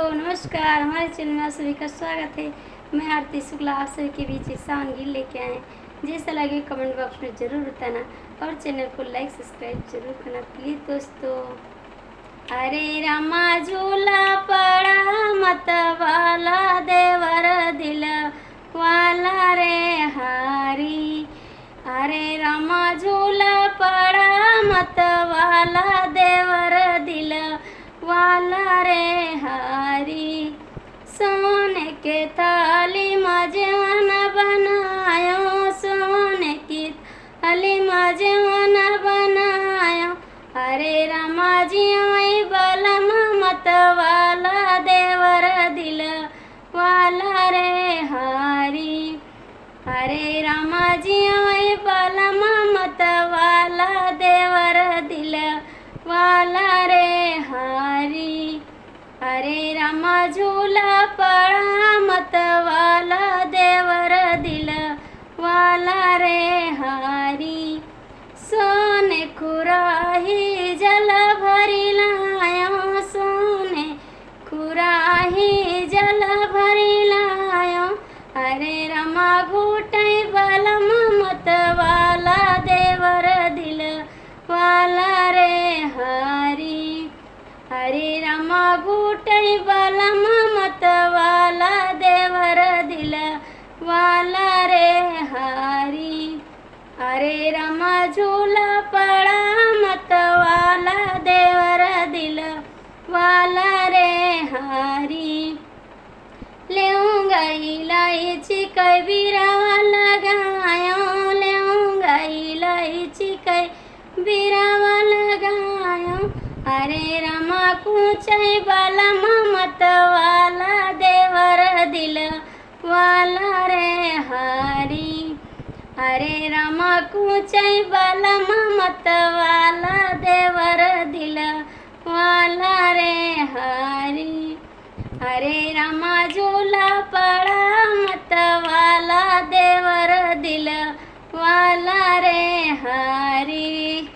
नमस्कार, हमारे चैनल में आप सभी का स्वागत है। मैं आरती शुक्ला आप सभी के बीच एक सावन गीत लेके आए हैं। जैसा लगे कमेंट बॉक्स में ज़रूर बताना और चैनल को लाइक सब्सक्राइब जरूर करना प्लीज़ दोस्तों। अरे रामा झूला पड़ा मत वाला देवर दिल वाला रे हारी। अरे रामा झूला पड़ा मत वाला देवर दिल वाला रे हारी। सोने के थाली मजवन बनायो, सोने की थाली मजवन बनायो। अरे रामा जी वही बलम मत वाला देवर दिल वाला रे हारी। अरे रामा जी वही बलम मत वाला देवर दिल वाला रे हारी। अरे रामा झूला पड़ा मत वाला देवर दिल वाला रे हारी। सोने खुराही जल भरी लायो, सोने खुराही जल भरी लायो। अरे रामा घूटई बलम मत वाला देवर दिल वाला रे हारी। अरे रामा घूटई बलम मत वाला देवर दिल वाला रे हारी। अरे रामा झूला पड़ा मत वाला देवर दिल वाला रे हारी। लेऊंगा इलायची कबीरावा लगायो, लेऊंगा इलायची कबीरावा लगायो। अरे रामा कूचई बलम मत वाला देवर दिल वाला रे हारी। अरे रामा कूचई बलम मत वाला देवर दिल वाला रे हारी। अरे रामा झूला पड़ा